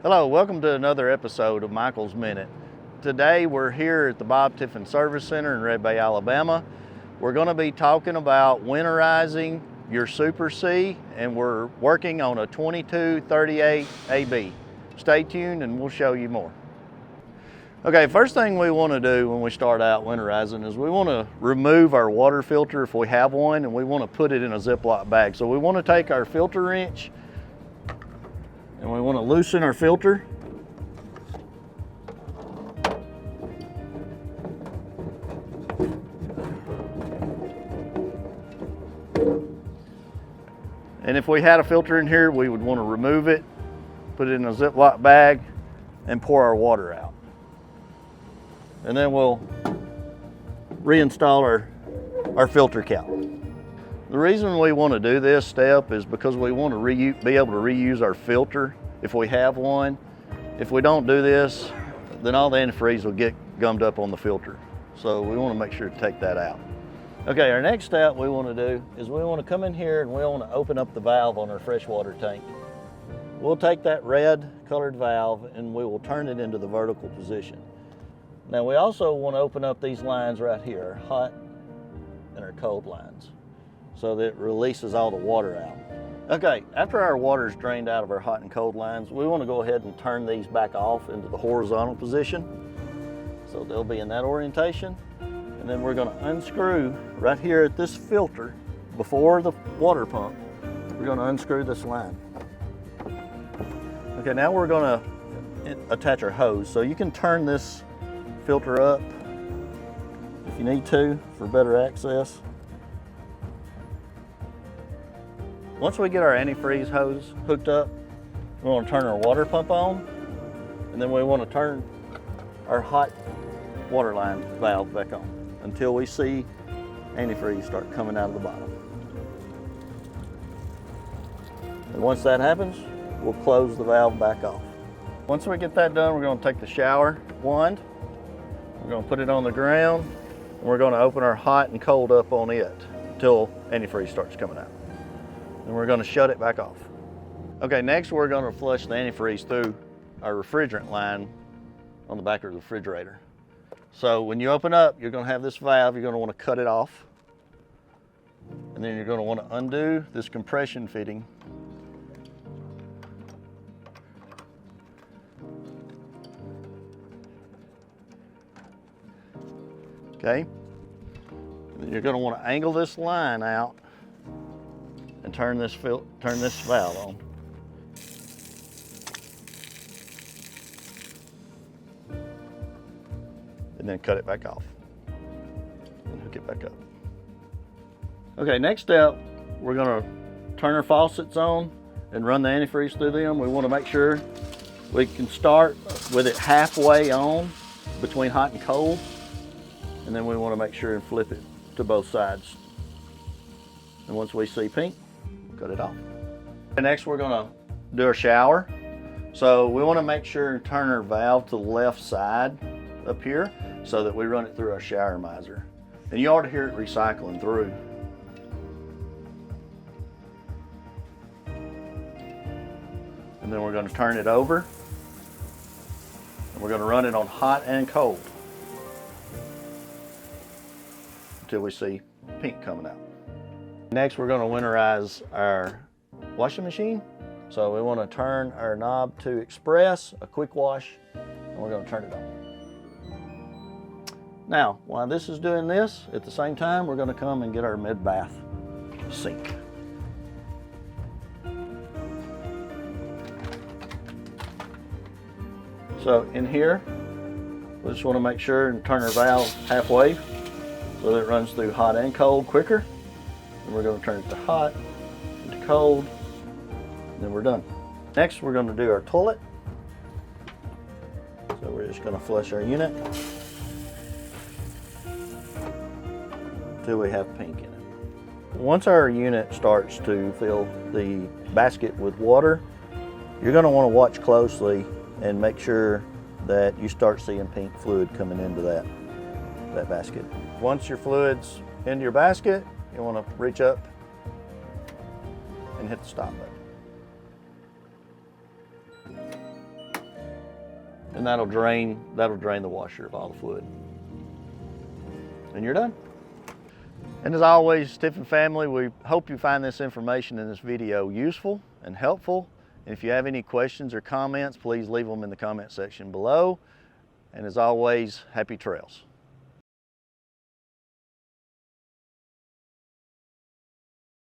Hello, welcome to another episode of Michael's Minute. Today we're here at the Bob Tiffin Service Center in Red Bay, Alabama. We're going to be talking about winterizing your Super C, and we're working on a 2238 AB. Stay tuned and we'll show you more. Okay, first thing we want to do when we start out winterizing is we want to remove our water filter if we have one, and we want to put it in a Ziploc bag. So we want to take our filter wrench and we want to loosen our filter. And if we had a filter in here, we would want to remove it, put it in a Ziploc bag, and pour our water out. And then we'll reinstall our filter cap. The reason we want to do this step is because we want to be able to reuse our filter if we have one. If we don't do this, then all the antifreeze will get gummed up on the filter. So we want to make sure to take that out. Okay, our next step we want to do is we want to come in here and we want to open up the valve on our freshwater tank. We'll take that red colored valve and we will turn it into the vertical position. Now we also want to open up these lines right here, our hot and our cold lines, so that it releases all the water out. Okay, after our water is drained out of our hot and cold lines, we want to go ahead and turn these back off into the horizontal position. So they'll be in that orientation. And then we're going to unscrew right here at this filter before the water pump. We're going to unscrew this line. Okay, now we're going to attach our hose. So you can turn this filter up if you need to for better access. Once we get our antifreeze hose hooked up, we want to turn our water pump on, and then we want to turn our hot water line valve back on until we see antifreeze start coming out of the bottom. And once that happens, we'll close the valve back off. Once we get that done, we're going to take the shower wand, we're going to put it on the ground, and we're going to open our hot and cold up on it until antifreeze starts coming out. And we're going to shut it back off. Okay, next we're going to flush the antifreeze through our refrigerant line on the back of the refrigerator. So when you open up, you're going to have this valve, you're going to want to cut it off. And then you're going to want to undo this compression fitting. Okay, and then you're going to want to angle this line out and turn this valve on. And then cut it back off and hook it back up. Okay, next step, we're going to turn our faucets on and run the antifreeze through them. We want to make sure we can start with it halfway on between hot and cold, and then we want to make sure and flip it to both sides. And once we see pink, cut it off. And next we're going to do our shower. So we want to make sure and turn our valve to the left side up here so that we run it through our shower miser. And you ought to hear it recycling through. And then we're going to turn it over and we're going to run it on hot and cold until we see pink coming out. Next, we're going to winterize our washing machine. So we want to turn our knob to express, a quick wash, and we're going to turn it on. Now, while this is doing this, at the same time, we're going to come and get our mid-bath sink. So in here, we just want to make sure and turn our valve halfway so that it runs through hot and cold quicker. And we're going to turn it to hot, to cold, and then we're done. Next, we're going to do our toilet. So we're just going to flush our unit until we have pink in it. Once our unit starts to fill the basket with water, you're going to want to watch closely and make sure that you start seeing pink fluid coming into that basket. Once your fluid's into your basket, you want to reach up and hit the stop button. and that'll drain the washer of all the fluid. And you're done. And as always, Tiffin family, we hope you find this information in this video useful and helpful. And if you have any questions or comments, please leave them in the comment section below. And as always, happy trails.